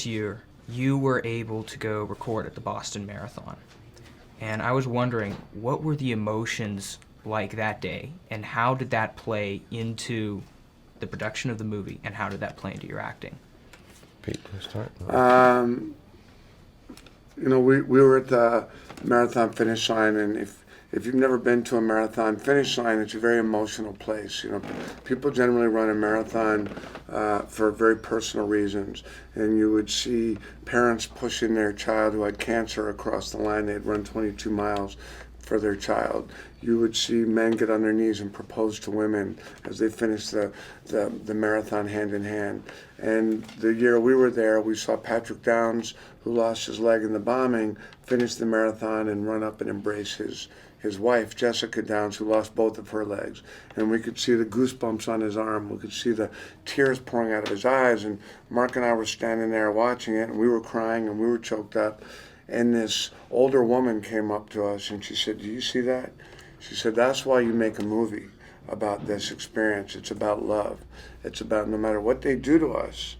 this year, you were able to go record at the Boston Marathon. And I was wondering, what were the emotions like that day, and how did that play into the production of the movie, and how did that play into your acting? Pete, you start? We were at the marathon finish line, and if you've never been to a marathon finish line, it's a very emotional place. People generally run a marathon for very personal reasons, and you would see parents pushing their child who had cancer across the line. They'd run 22 miles for their child. You would see men get on their knees and propose to women as they finished the marathon hand in hand. And the year we were there, we saw Patrick Downs, who lost his leg in the bombing, finish the marathon and run up and embrace his wife, Jessica Downs, who lost both of her legs. And we could see the goosebumps on his arm. We could see the tears pouring out of his eyes. And Mark and I were standing there watching it, and we were crying and we were choked up. And this older woman came up to us and she said, "Do you see that?" She said, "That's why you make a movie about this experience. It's about love. It's about no matter what they do to us,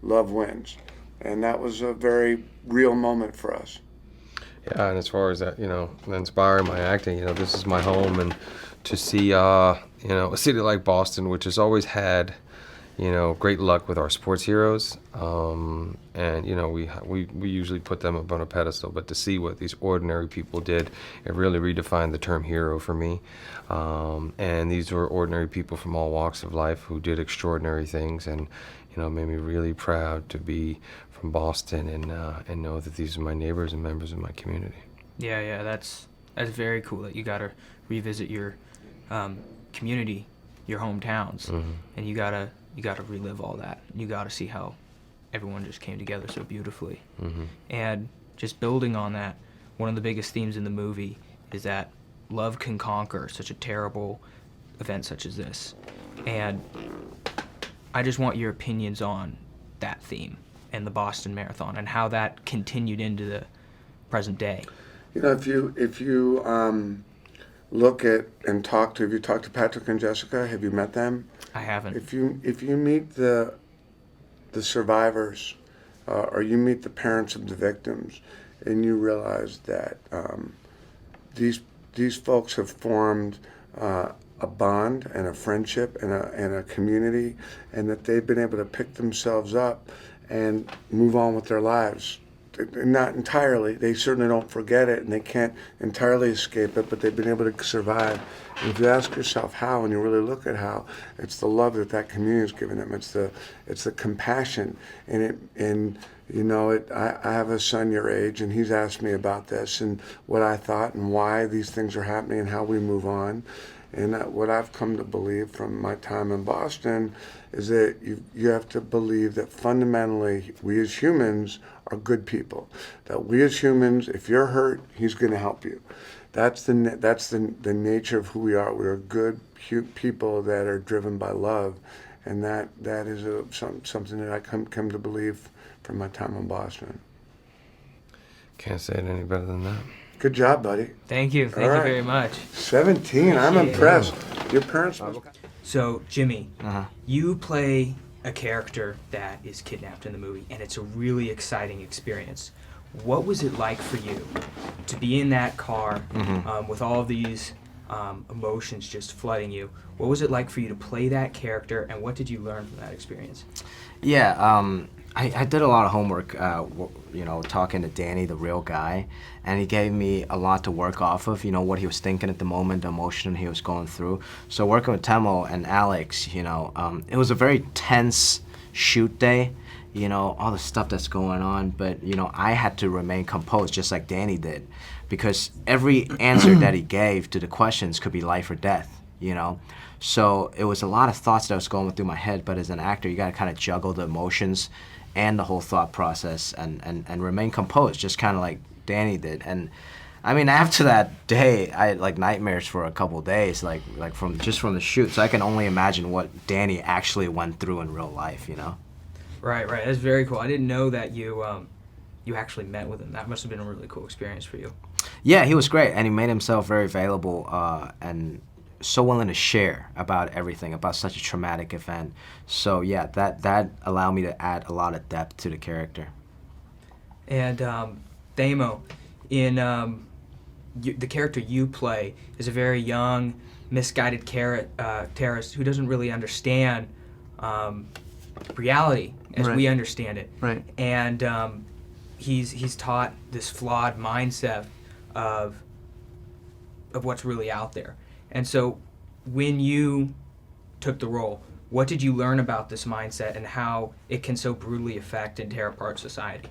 love wins." And that was a very real moment for us. Yeah, and as far as that, inspiring my acting, this is my home, and to see, a city like Boston, which has always had, great luck with our sports heroes, and we usually put them up on a pedestal, but to see what these ordinary people did, it really redefined the term hero for me. And these were ordinary people from all walks of life who did extraordinary things, and made me really proud to be from Boston and know that these are my neighbors and members of my community. Yeah, that's very cool that you got to revisit your community, your hometowns, Mm-hmm. and you gotta relive all that. You gotta see how everyone just came together so beautifully. Mm-hmm. And just building on that, one of the biggest themes in the movie is that love can conquer such a terrible event such as this. And I just want your opinions on that theme and the Boston Marathon and how that continued into the present day. If you look at and have you talked to Patrick and Jessica? Have you met them? I haven't. If you meet the survivors, or you meet the parents of the victims, and you realize that these folks have formed a bond and a friendship and a community, and that they've been able to pick themselves up and move on with their lives. Not entirely. They certainly don't forget it, and they can't entirely escape it, but they've been able to survive. And if you ask yourself how, and you really look at how, it's the love that community has given them. It's the compassion, and I have a son your age, and he's asked me about this and what I thought and why these things are happening and how we move on. And what I've come to believe from my time in Boston is that you have to believe that fundamentally we as humans are good people. That we as humans, if you're hurt, he's going to help you. That's the nature of who we are. We are good people that are driven by love, and that is something that I come to believe from my time in Boston. Can't say it any better than that. Good job, buddy. Thank you. Thank you very much. 17. I'm impressed. Your parents. So, Jimmy, Uh-huh. you play a character that is kidnapped in the movie, and it's a really exciting experience. What was it like for you to be in that car with all of these emotions just flooding you? What was it like for you to play that character, and what did you learn from that experience? Yeah, I did a lot of homework, talking to Danny, the real guy, and he gave me a lot to work off of, what he was thinking at the moment, the emotion he was going through. So working with Temo and Alex, it was a very tense shoot day, all the stuff that's going on, but, I had to remain composed just like Danny did, because every answer that he gave to the questions could be life or death, So it was a lot of thoughts that was going through my head, but as an actor, you got to kind of juggle the emotions and the whole thought process and remain composed, just kind of like Danny did. And I mean, after that day, I had like nightmares for a couple days, like from the shoot. So I can only imagine what Danny actually went through in real life, Right. That's very cool. I didn't know that you actually met with him. That must have been a really cool experience for you. Yeah, he was great, and he made himself very available and so willing to share about everything, about such a traumatic event. So yeah, that allowed me to add a lot of depth to the character. And Thamo, in the character you play is a very young, misguided terrorist who doesn't really understand reality as Right. we understand it. Right. And he's taught this flawed mindset of what's really out there. And so when you took the role, what did you learn about this mindset and how it can so brutally affect and tear apart society?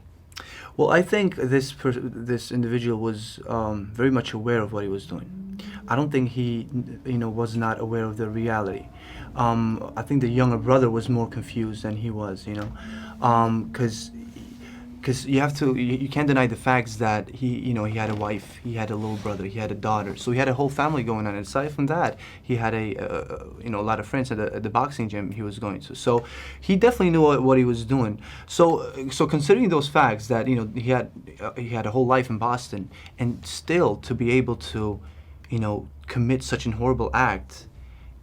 Well, I think this individual was very much aware of what he was doing. I don't think he, was not aware of the reality. I think the younger brother was more confused than he was, because you can't deny the facts that he had a wife, he had a little brother, he had a daughter, so he had a whole family going on. And aside from that, he had a lot of friends at the boxing gym he was going to. So he definitely knew what he was doing. So considering those facts that he had a whole life in Boston, and still to be able to commit such an horrible act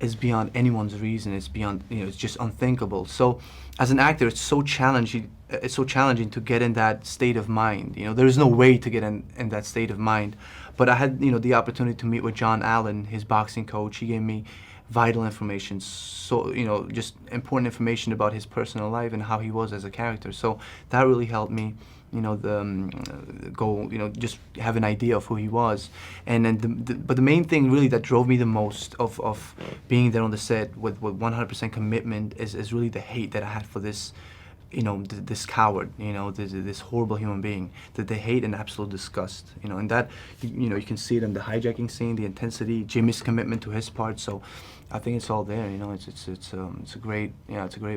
is beyond anyone's reason. It's beyond, it's just unthinkable. So as an actor, it's so challenging to get in that state of mind. There is no way to get in that state of mind. But I had, the opportunity to meet with John Allen, his boxing coach. He gave me vital information, so, just important information about his personal life and how he was as a character. So that really helped me, just have an idea of who he was. And then but the main thing really that drove me the most of being there on the set with 100% commitment is really the hate that I had for this, this coward, this horrible human being, that they hate and absolute disgust, and that, you can see it in the hijacking scene, the intensity, Jimmy's commitment to his part. So I think it's all there, it's a great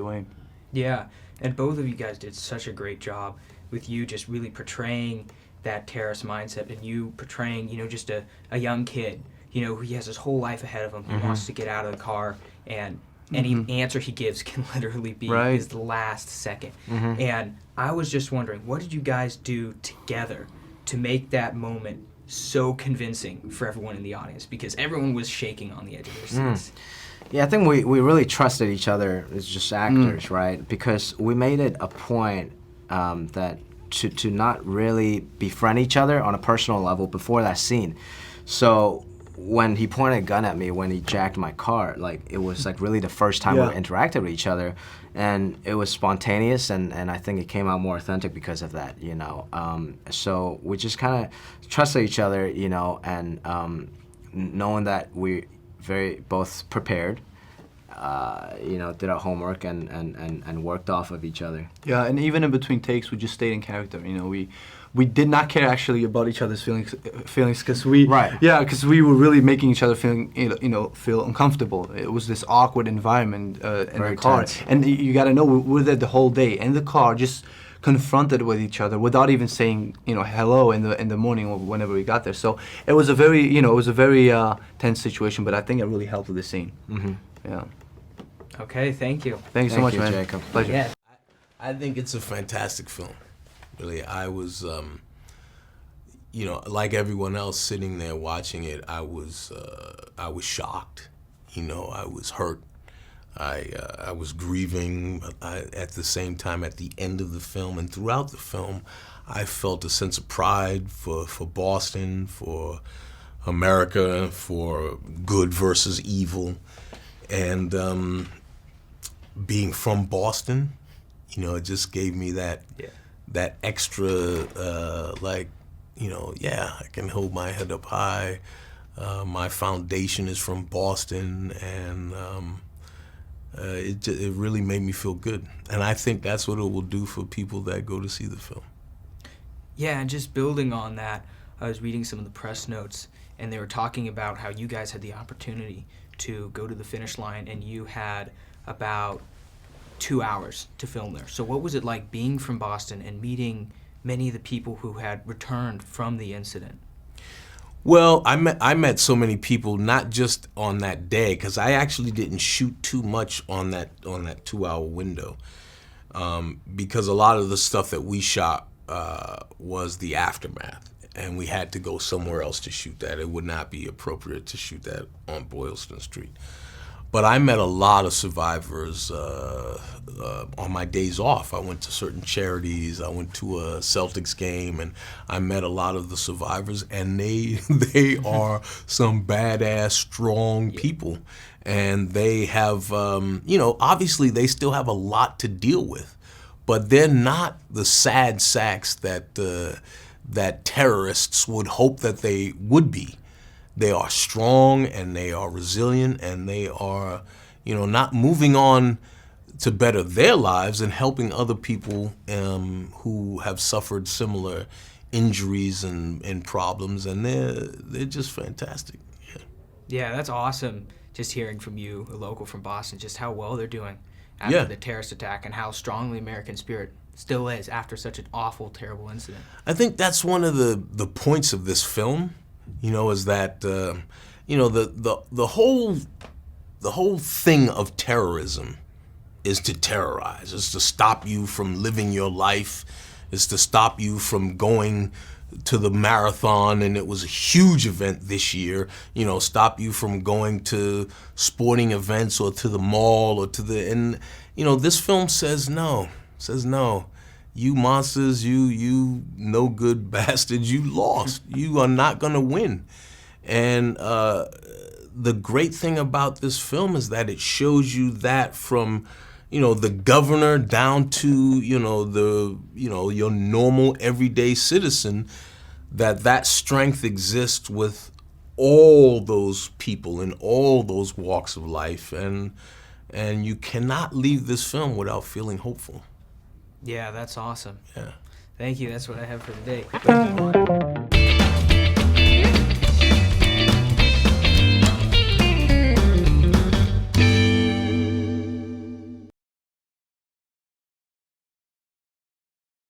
way. Yeah, and both of you guys did such a great job with you just really portraying that terrorist mindset, and you portraying, just a young kid, who he has his whole life ahead of him. He wants to get out of the car, and any answer he gives can literally be his last second. And I was just wondering, what did you guys do together to make that moment so convincing for everyone in the audience? Because everyone was shaking on the edge of their seats. Yeah, I think we really trusted each other as just actors, right? Because we made it a point that to not really befriend each other on a personal level before that scene. So when he pointed a gun at me when he jacked my car, it was really the first time we interacted with each other, and it was spontaneous, and I think it came out more authentic because of that, So we just kind of trusted each other, and knowing that we both prepared, did our homework and worked off of each other. Yeah, and even in between takes, we just stayed in character. We did not care actually about each other's feelings because because we were really making each other feel uncomfortable. It was this awkward environment in the car, tense. And you got to know we were there the whole day in the car, just confronted with each other without even saying hello in the morning or whenever we got there. So it was a very tense situation, but I think it really helped with the scene. Yeah. Okay, thank you. Thank you so much, man. Jacob. Pleasure. Yeah. I think it's a fantastic film. Really, I was, like everyone else sitting there watching it, I was shocked. I was hurt. I was grieving. At the same time, at the end of the film and throughout the film, I felt a sense of pride for Boston, for America, for good versus evil, and being from Boston, it just gave me that extra, I can hold my head up high. My foundation is from Boston, and it really made me feel good. And I think that's what it will do for people that go to see the film. Yeah, and just building on that, I was reading some of the press notes, and they were talking about how you guys had the opportunity to go to the finish line, and you had about 2 hours to film there. So what was it like being from Boston and meeting many of the people who had returned from the incident? Well, I met so many people, not just on that day, because I actually didn't shoot too much on that 2-hour window, because a lot of the stuff that we shot was the aftermath, and we had to go somewhere else to shoot that. It would not be appropriate to shoot that on Boylston Street. But I met a lot of survivors on my days off. I went to certain charities. I went to a Celtics game, and I met a lot of the survivors, and they are some badass, strong people. And they have, obviously they still have a lot to deal with, but they're not the sad sacks that terrorists would hope that they would be. They are strong, and they are resilient, and they are, not moving on to better their lives and helping other people who have suffered similar injuries and problems, and they're just fantastic. Yeah, that's awesome. Just hearing from you, a local from Boston, just how well they're doing after the terrorist attack and how strong the American spirit still is after such an awful, terrible incident. I think that's one of the points of this film, is that the whole thing of terrorism is to terrorize. It's to stop you from living your life. It's to stop you from going to the marathon, and it was a huge event this year, stop you from going to sporting events or to the mall or this film says no, you monsters, you no good bastards, you lost. You are not gonna win. And the great thing about this film is that it shows you that from the governor down to your normal everyday citizen, that strength exists with all those people in all those walks of life, and you cannot leave this film without feeling hopeful. Yeah, that's awesome. Yeah. Thank you. That's what I have for today.